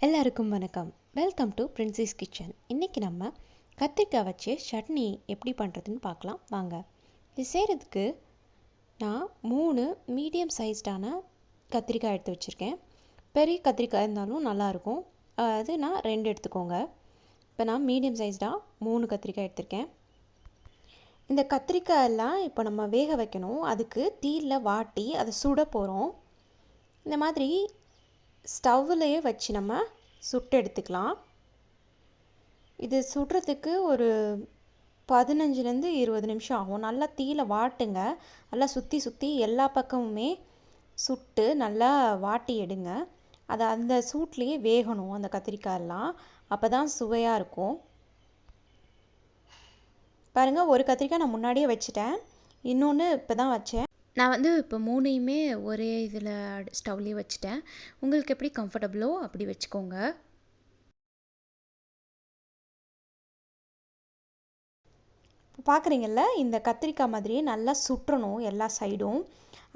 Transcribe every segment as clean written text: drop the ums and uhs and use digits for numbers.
எல்லாருக்கும் வணக்கம். Welcome to princess kitchen. இன்றைக்கி நம்ம கத்திரிக்காய் வச்சு சட்னி எப்படி பண்ணுறதுன்னு பார்க்கலாம் வாங்க. இது செய்கிறதுக்கு நான் 3 மீடியம் சைஸ்டான கத்திரிக்காய் எடுத்து வச்சுருக்கேன். பெரிய கத்திரிக்காய் இருந்தாலும் நல்லாயிருக்கும். அது நான் 2 எடுத்துக்கோங்க. இப்போ நான் மீடியம் சைஸ்டாக 3 கத்திரிக்காய் எடுத்திருக்கேன். இந்த கத்திரிக்காய் எல்லாம் இப்போ நம்ம வேக வைக்கணும். அதுக்கு தீயில் வாட்டி அதை சுட போகிறோம். இந்த மாதிரி ஸ்டவ்வுலேயே வச்சு நம்ம சுட்டு எடுத்துக்கலாம். இது சுடுறதுக்கு ஒரு 15லேருந்து 20 நிமிஷம் ஆகும். நல்லா தீயில வாட்டுங்க. நல்லா சுற்றி எல்லா பக்கமுமே சுட்டு நல்லா வாட்டி எடுங்க. அது அந்த சூட்லேயே வேகணும் அந்த கத்திரிக்காயெல்லாம். அப்போ தான் சுவையாக இருக்கும். பாருங்கள், ஒரு கத்திரிக்காய் நான் முன்னாடியே வச்சுட்டேன், இன்னொன்று இப்போ தான் வச்சேன். நான் இப்போ 3யுமே ஒரே இதில் ஸ்டவ்லேயே வச்சுட்டேன். உங்களுக்கு எப்படி கம்ஃபர்டபுளோ அப்படி வச்சுக்கோங்க. பார்க்குறீங்கள்ல, இந்த கத்திரிக்காய் மாதிரியே நல்லா சுற்றணும் எல்லா சைடும்.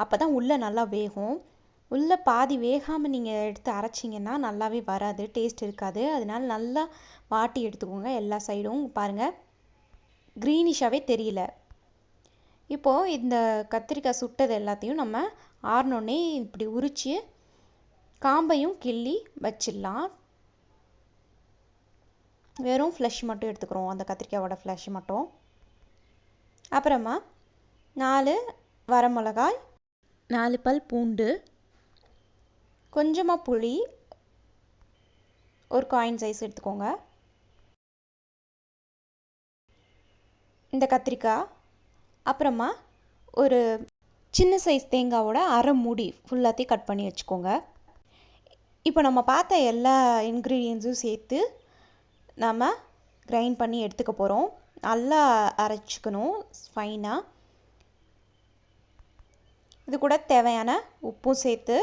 அப்போ தான் உள்ளே நல்லா வேகும். உள்ளே பாதி வேகாமல் நீங்கள் எடுத்து அரைச்சிங்கன்னா நல்லாவே வராது, டேஸ்ட் இருக்காது. அதனால நல்லா வாட்டி எடுத்துக்கோங்க எல்லா சைடும். பாருங்கள், க்ரீனிஷாகவே தெரியல. இப்போது இந்த கத்திரிக்காய் சுட்டது எல்லாத்தையும் நம்ம ஆறினோடனே இப்படி உரித்து காம்பையும் கிள்ளி வச்சிடலாம். வெறும் ஃப்ளஷ் மட்டும் எடுத்துக்கிறோம், அந்த கத்திரிக்காயோட ஃப்ளஷ் மட்டும். அப்புறமா 4 வரமிளகாய், 4 பல் பூண்டு, கொஞ்சமாக புளி, ஒரு காயின் சைஸ் எடுத்துக்கோங்க. இந்த கத்திரிக்காய், அப்புறமா ஒரு சின்ன சைஸ் தேங்காவோட அரை மூடி ஃபுல்லாத்தையும் கட் பண்ணி வச்சுக்கோங்க. இப்போ நம்ம பார்த்த எல்லா இன்க்ரீடியன்ஸும் சேர்த்து நம்ம கிரைண்ட் பண்ணி எடுத்துக்க போகிறோம். நல்லா அரைச்சிக்கணும் ஃபைனாக. இது கூட தேவையான உப்பும் சேர்த்து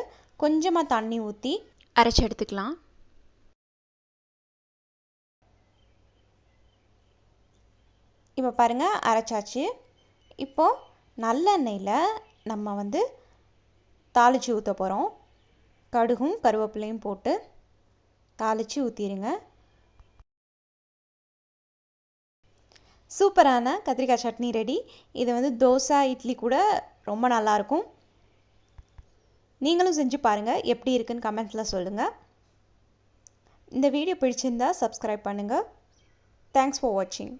கொஞ்சமாக தண்ணி ஊற்றி அரைச்சி எடுத்துக்கலாம். இப்போ பாருங்கள், அரைச்சாச்சு. இப்போது நல்லெண்ணெயில் நம்ம தாளித்து ஊற்ற போகிறோம். கடுகும் கருவேப்பிலையும் போட்டு தாளித்து ஊற்றிடுங்க. சூப்பரான கத்திரிக்காய் சட்னி ரெடி. இது தோசை இட்லி கூட ரொம்ப நல்லாயிருக்கும். நீங்களும் செஞ்சு பாருங்கள், எப்படி இருக்குன்னு கமெண்ட்ஸில் சொல்லுங்கள். இந்த வீடியோ பிடிச்சிருந்தா சப்ஸ்கிரைப் பண்ணுங்கள். தேங்க்ஸ் ஃபார் வாட்சிங்.